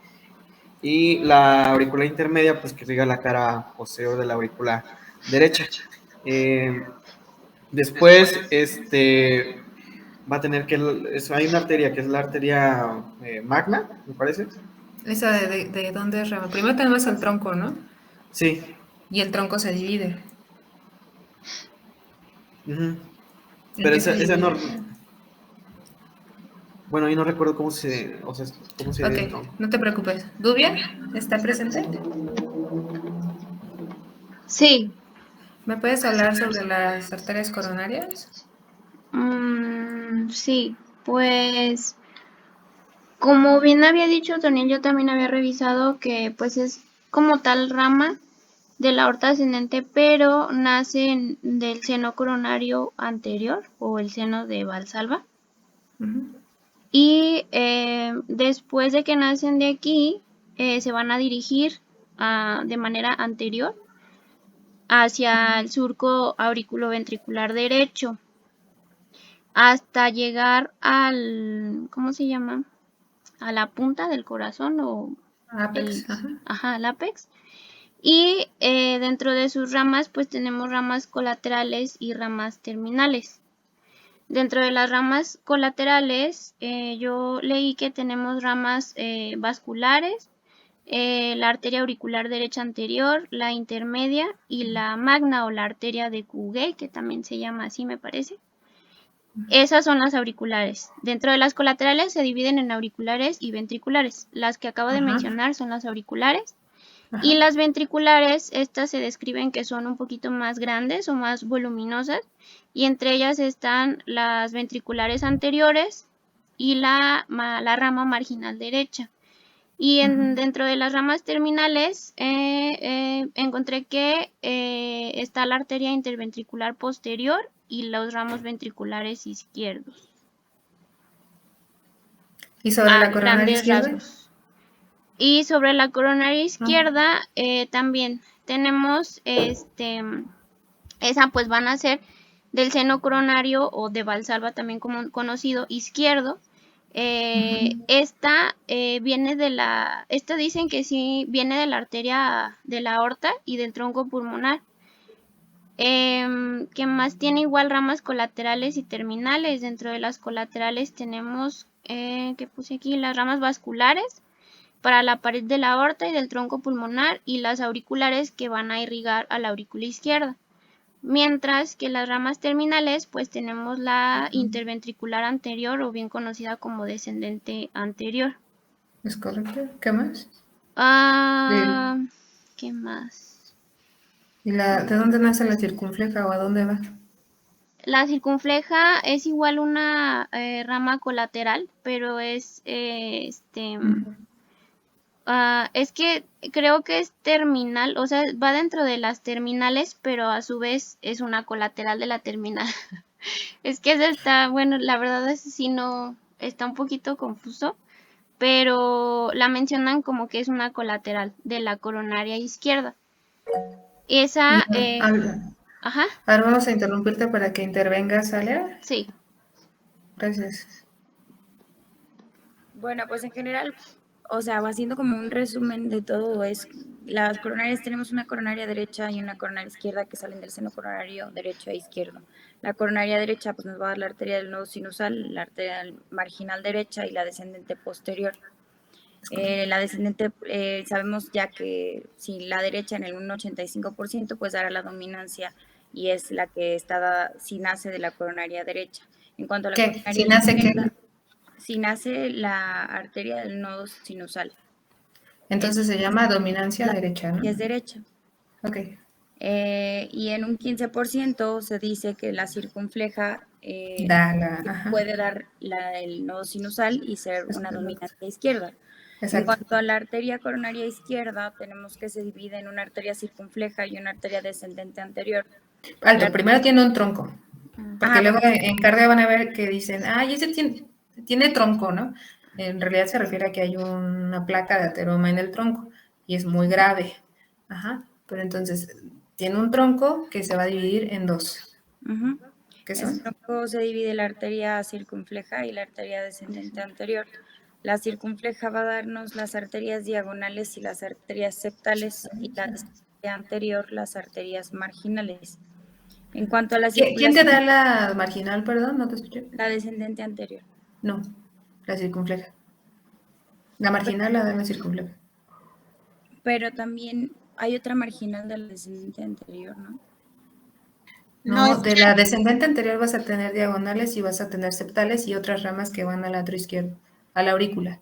Y la aurícula intermedia, pues que irriga la cara posterior de la aurícula derecha. Después, va a tener que... hay una arteria que es la arteria magna, me parece. ¿Esa de dónde es rama? Primero tenemos el tronco, ¿no? Sí. Y el tronco se divide. Uh-huh. ¿En Pero qué se esa no... divide? Bueno, yo no recuerdo cómo se divide el Ok, tronco. no te preocupes. ¿Dubia está presente? Sí, ¿Me puedes hablar sobre las arterias coronarias? sí, pues como bien había dicho Tony, yo también había revisado que pues es como tal rama de la aorta ascendente, pero nace del seno coronario anterior o el seno de Valsalva. y después de que nacen de aquí, se van a dirigir de manera anterior hacia el surco auriculoventricular derecho hasta llegar al, ¿cómo se llama? A la punta del corazón o Apex. al apex. Y dentro de sus ramas, pues tenemos ramas colaterales y ramas terminales. Dentro de las ramas colaterales, yo leí que tenemos ramas vasculares, la arteria auricular derecha anterior, la intermedia y la magna o la arteria de Cugué, que también se llama así, me parece. Esas son las auriculares. Dentro de las colaterales se dividen en auriculares y ventriculares. Las que acabo de mencionar son las auriculares. Y las ventriculares, estas se describen que son un poquito más grandes o más voluminosas, y entre ellas están las ventriculares anteriores y la rama marginal derecha. Y dentro de las ramas terminales encontré que está la arteria interventricular posterior y los ramos ventriculares izquierdos. ¿Y sobre la coronaria izquierda? Rasgos. Y sobre la coronaria izquierda también tenemos esa pues van a ser del seno coronario o de Valsalva también como conocido izquierdo. Esta viene esta dicen que sí viene de la arteria de la aorta y del tronco pulmonar. Que más tiene igual ramas colaterales y terminales. Dentro de las colaterales tenemos que puse aquí las ramas vasculares para la pared de la aorta y del tronco pulmonar, y las auriculares que van a irrigar a la aurícula izquierda. Mientras que las ramas terminales, pues tenemos la interventricular anterior, o bien conocida como descendente anterior. ¿Es correcto? ¿Qué más? ¿Qué más? ¿Y de dónde nace la circunfleja o a dónde va? La circunfleja es igual una rama colateral, pero es es que creo que es terminal, o sea, va dentro de las terminales, pero a su vez es una colateral de la terminal. Es que eso está, bueno, la verdad es que sí no, está un poquito confuso, pero la mencionan como que es una colateral de la coronaria izquierda. Esa, ajá. Ahora vamos a interrumpirte para que intervengas, Alia. Sí. Gracias. Bueno, pues en general, o sea, haciendo como un resumen de todo, es las coronarias, tenemos una coronaria derecha y una coronaria izquierda que salen del seno coronario derecho e izquierdo. La coronaria derecha pues nos va a dar la arteria del nodo sinusal, la arteria marginal derecha y la descendente posterior. La descendente, sabemos ya que si la derecha en el 1,85% pues dará la dominancia y es la que está dada si nace de la coronaria derecha. En cuanto a la ¿Qué? ¿Si nace izquierda, qué? Si nace la arteria del nodo sinusal. Entonces se llama dominancia derecha, ¿no? Y es derecha. Ok. Y en un 15% se dice que la circunfleja puede dar el nodo sinusal y ser una dominancia izquierda. Exacto. En cuanto a la arteria coronaria izquierda, tenemos que se divide en una arteria circunfleja y una arteria descendente anterior. Alto, primero tiene un tronco. Porque luego en cardio van a ver que dicen, ese tiene tronco, ¿no? En realidad se refiere a que hay una placa de ateroma en el tronco y es muy grave. Ajá. Pero entonces tiene un tronco que se va a dividir en dos. ¿Qué son? El tronco se divide en la arteria circunfleja y la arteria descendente anterior. La circunfleja va a darnos las arterias diagonales y las arterias septales, y la descendente anterior las arterias marginales. En cuanto a la circunfleja, ¿quién te da la marginal, perdón? ¿No te escuché? La descendente anterior. No, la circunfleja. La marginal la da la circunfleja. Pero también hay otra marginal de la descendente anterior, ¿no? No, de la descendente anterior vas a tener diagonales y vas a tener septales y otras ramas que van al lado izquierdo, a la aurícula.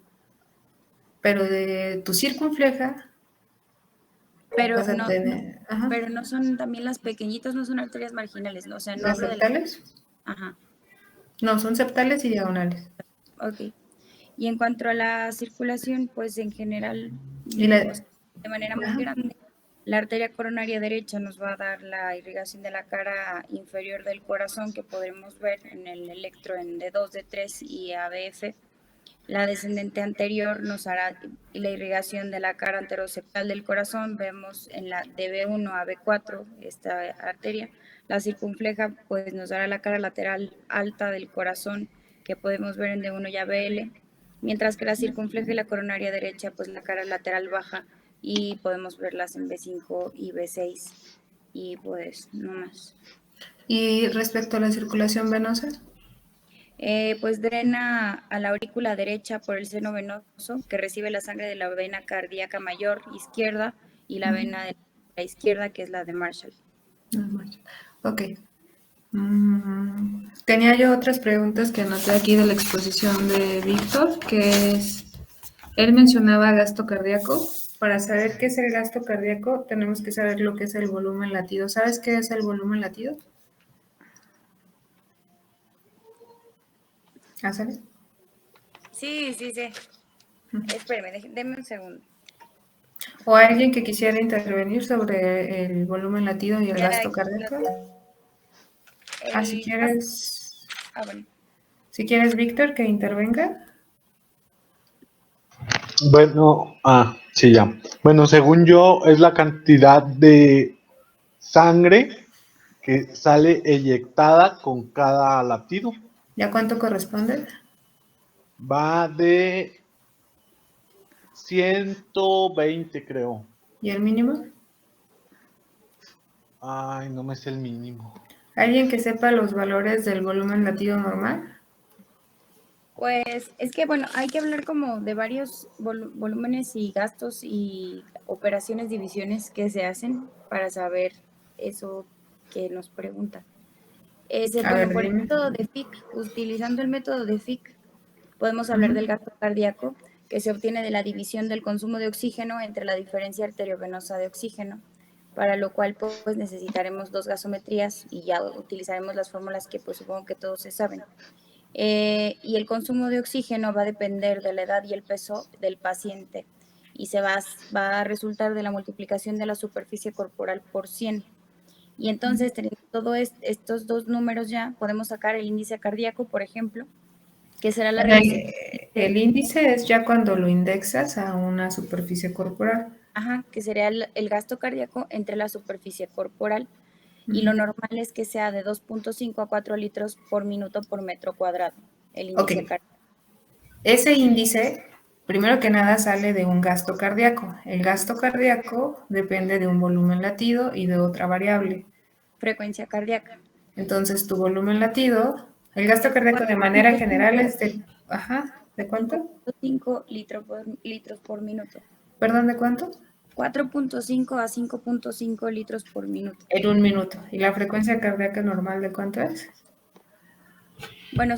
Pero de tu circunfleja vas a tener... pero no son también las pequeñitas, no son arterias marginales, ¿no? O sea, no ¿las septales? Ajá. No, son septales y diagonales. Ok. Y en cuanto a la circulación, pues en general, de manera muy grande, la arteria coronaria derecha nos va a dar la irrigación de la cara inferior del corazón que podremos ver en el electro en D2, D3 y ABF. La descendente anterior nos hará la irrigación de la cara anteroseptal del corazón. Vemos en la de B1 a B4 esta arteria. La circunfleja pues nos dará la cara lateral alta del corazón, que podemos ver en D1 y ABL, mientras que la circunfleja y la coronaria derecha pues la cara lateral baja, y podemos verlas en B5 y B6, y pues no más. Y respecto a la circulación venosa, Pues drena a la aurícula derecha por el seno venoso, que recibe la sangre de la vena cardíaca mayor izquierda y la vena de la izquierda, que es la de Marshall. ok. Tenía yo otras preguntas que anoté aquí de la exposición de Víctor, que es, él mencionaba gasto cardíaco. Para saber qué es el gasto cardíaco, tenemos que saber lo que es el volumen latido. ¿Sabes qué es el volumen latido? ¿Ah, sabes? Sí. Espérame, denme un segundo. ¿O alguien que quisiera intervenir sobre el volumen latido y el gasto cardíaco? Si quieres... bueno. Si quieres, Víctor, que intervenga. Bueno, sí, ya. Bueno, según yo, es la cantidad de sangre que sale eyectada con cada latido. ¿Ya cuánto corresponde? Va de 120, creo. ¿Y el mínimo? Ay, no me sé el mínimo. ¿Alguien que sepa los valores del volumen latido normal? Pues es que, bueno, hay que hablar como de varios volúmenes y gastos y operaciones, divisiones que se hacen para saber eso que nos pregunta. Por el método de Fick, utilizando el método de Fick, podemos hablar del gasto cardíaco, que se obtiene de la división del consumo de oxígeno entre la diferencia arteriovenosa de oxígeno, para lo cual pues necesitaremos dos gasometrías y ya utilizaremos las fórmulas que pues supongo que todos se saben. Y el consumo de oxígeno va a depender de la edad y el peso del paciente, y va a resultar de la multiplicación de la superficie corporal por 100. Y entonces, teniendo todos estos dos números ya, podemos sacar el índice cardíaco, por ejemplo, que será la relación. El índice es ya cuando lo indexas a una superficie corporal. Ajá, que sería el gasto cardíaco entre la superficie corporal. Y lo normal es que sea de 2.5 a 4 litros por minuto por metro cuadrado, el índice cardíaco. Ese índice, primero que nada, sale de un gasto cardíaco. El gasto cardíaco depende de un volumen latido y de otra variable. Frecuencia cardíaca. Entonces, tu volumen latido, el gasto cardíaco de manera general es de... ¿de cuánto? 5 litros por minuto. ¿Perdón, de cuánto? 4.5 a 5.5 litros por minuto. En un minuto. ¿Y la frecuencia cardíaca normal de cuánto es? Bueno,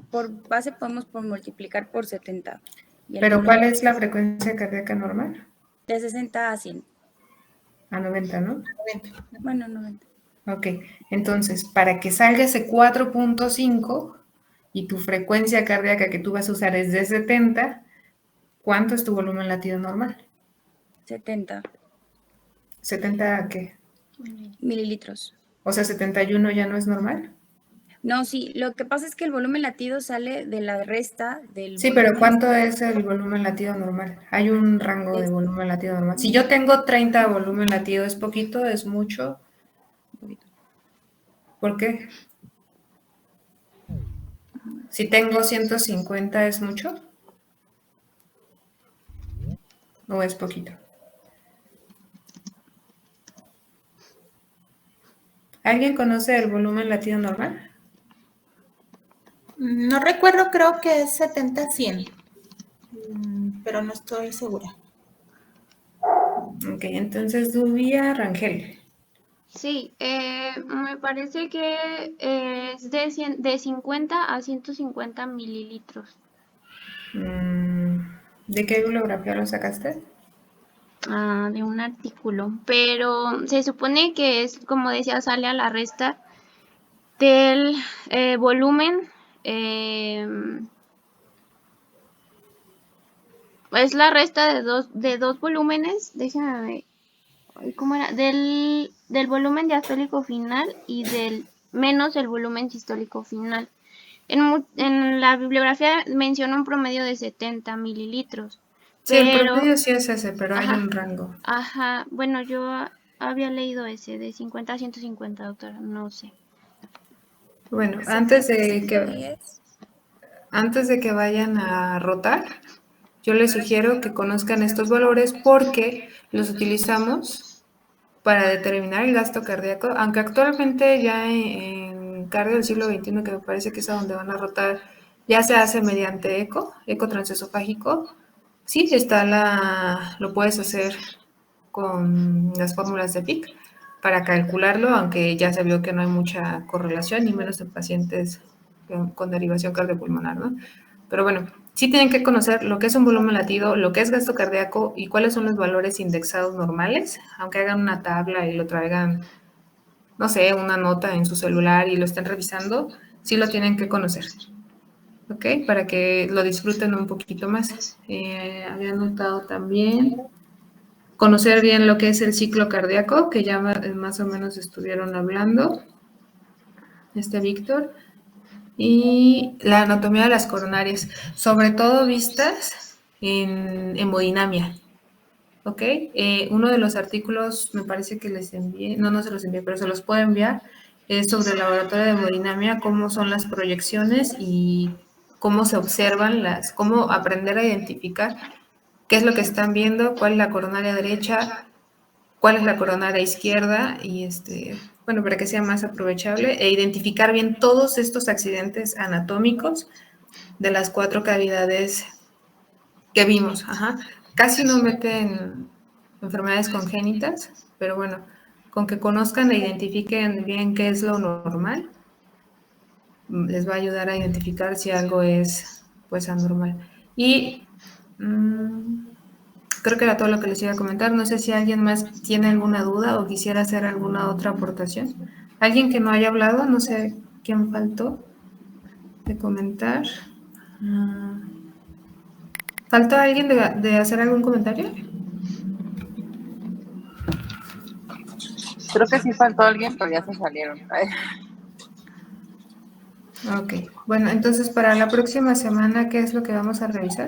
por base podemos multiplicar por 70. ¿Pero cuál es la frecuencia cardíaca normal? De 60 a 100. A 90, ¿no? 90. Bueno, 90. Ok, entonces, para que salga ese 4.5 y tu frecuencia cardíaca que tú vas a usar es de 70, ¿cuánto es tu volumen latido normal? 70. ¿70 qué? Mililitros. O sea, 71 ya no es normal. No, sí, lo que pasa es que el volumen latido sale de la resta del... Sí, pero ¿cuánto es el volumen latido normal? Hay un rango de volumen latido normal. Si yo tengo 30 volumen latido, ¿es poquito? ¿Es mucho? Poquito. ¿Por qué? Si tengo 150, ¿es mucho? ¿O es poquito? ¿Alguien conoce el volumen latido normal? No recuerdo, creo que es 70-100, pero no estoy segura. Ok, entonces Dubia Rangel. Sí, me parece que es de 50 a 150 mililitros. ¿De qué bibliografía lo sacaste? De un artículo, pero se supone que es, como decía, sale a la resta del volumen. Es la resta de dos volúmenes, déjame ver, ¿cómo era? Del volumen diastólico final y del menos el volumen sistólico final. En la bibliografía menciona un promedio de 70 mililitros. Sí, el promedio sí es ese, pero hay Ajá. un rango. Ajá, bueno, yo había leído ese, de 50 a 150, doctora, no sé. Bueno, antes de que vayan a rotar, yo les sugiero que conozcan estos valores porque los utilizamos para determinar el gasto cardíaco, aunque actualmente ya en cardio del siglo XXI, que me parece que es a donde van a rotar, ya se hace mediante eco transesofágico. Sí, lo puedes hacer con las fórmulas de PIC para calcularlo, aunque ya se vio que no hay mucha correlación, ni menos en pacientes con derivación cardiopulmonar, ¿no? Pero bueno, sí tienen que conocer lo que es un volumen latido, lo que es gasto cardíaco y cuáles son los valores indexados normales, aunque hagan una tabla y lo traigan, no sé, una nota en su celular y lo estén revisando, sí lo tienen que conocer, ¿ok? Para que lo disfruten un poquito más. Había notado también conocer bien lo que es el ciclo cardíaco, que ya más o menos estuvieron hablando, Víctor, y la anatomía de las coronarias, sobre todo vistas en hemodinamia, ¿ok? Uno de los artículos, me parece que les envié, no se los envié, pero se los puedo enviar, es sobre el laboratorio de hemodinamia, cómo son las proyecciones y cómo se observan cómo aprender a identificar qué es lo que están viendo, cuál es la coronaria derecha, cuál es la coronaria izquierda y bueno, para que sea más aprovechable e identificar bien todos estos accidentes anatómicos de las 4 cavidades que vimos. Ajá. Casi no meten enfermedades congénitas, pero bueno, con que conozcan e identifiquen bien qué es lo normal, les va a ayudar a identificar si algo es pues anormal. Y creo que era todo lo que les iba a comentar. No sé si alguien más tiene alguna duda o quisiera hacer alguna otra aportación. ¿Alguien que no haya hablado? No sé quién faltó de comentar. ¿Faltó alguien de hacer algún comentario? Creo que sí faltó alguien, pero ya se salieron. Ok. Bueno, entonces para la próxima semana, ¿qué es lo que vamos a revisar?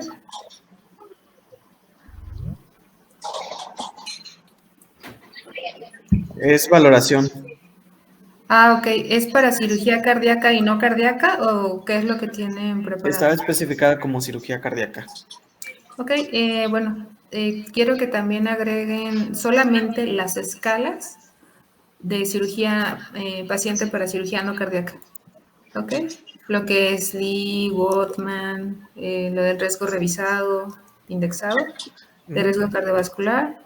Es valoración. Ah, ok. ¿Es para cirugía cardíaca y no cardíaca o qué es lo que tienen preparado? Está especificada como cirugía cardíaca. Ok, bueno, quiero que también agreguen solamente las escalas de cirugía, paciente para cirugía no cardíaca. Ok, lo que es Lee, Gottman, lo del riesgo revisado, indexado, de riesgo cardiovascular.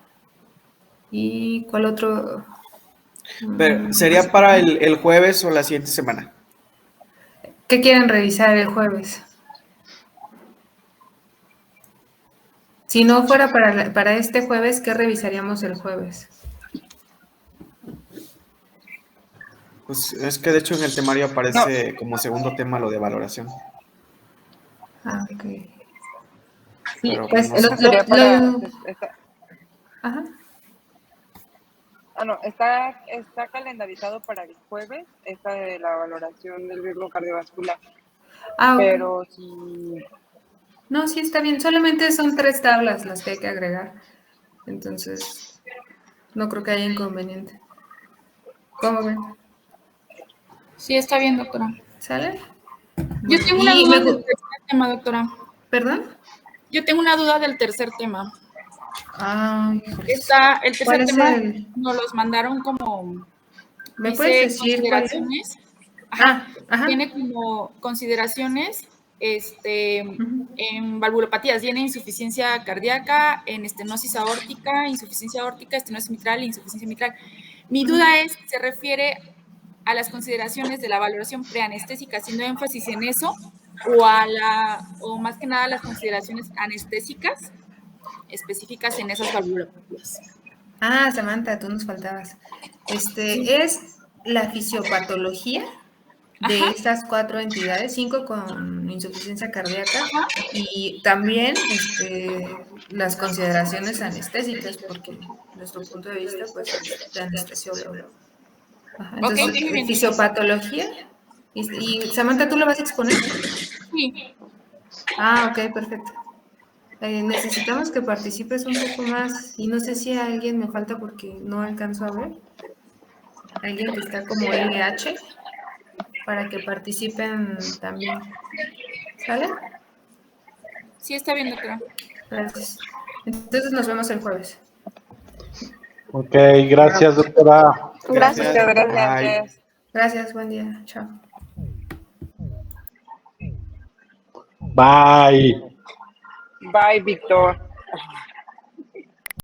¿Y cuál otro? Pero, ¿sería para el jueves o la siguiente semana? ¿Qué quieren revisar el jueves? Si no fuera para este jueves, ¿qué revisaríamos el jueves? Pues es que de hecho en el temario aparece como segundo tema lo de valoración. Ah, ok. Sí, Pero, pues no sé. sería para... Ajá. Ah, no, está calendarizado para el jueves, esta de la valoración del riesgo cardiovascular. Ah, ok. Pero si... No, sí está bien. Solamente son 3 tablas las que hay que agregar. Entonces, no creo que haya inconveniente. ¿Cómo ven? Sí, está bien, doctora. ¿Sale? Yo Bueno, tengo una duda del tercer tema, doctora. ¿Perdón? Yo tengo una duda del tercer tema. Ay, El tercer tema nos los mandaron como... ¿Me puedes decir consideraciones? Ajá. Ajá. Tiene como consideraciones en valvulopatías. Tiene insuficiencia cardíaca, en estenosis aórtica, estenosis mitral e insuficiencia mitral. Mi duda es, ¿se refiere a las consideraciones de la valoración preanestésica, haciendo énfasis en eso, o más que nada las consideraciones anestésicas específicas en esas valvulopatías? Ah, Samantha, tú nos faltabas. Es la fisiopatología de estas 4 entidades, 5 con insuficiencia cardíaca y también las consideraciones anestésicas, porque nuestro punto de vista pues es de anestesiólogo. Entonces, fisiopatología Y Samantha, ¿tú lo vas a exponer? Sí. Ah, ok, perfecto. Necesitamos que participes un poco más y no sé si a alguien me falta porque no alcanzo a ver. Alguien que está como LH para que participen también. ¿Sale? Sí, está bien, doctora. Gracias. Entonces nos vemos el jueves. Ok, gracias, doctora. Gracias. Muchas gracias, Bye. Jess. Gracias, buen día. Chao. Bye. Bye, Víctor.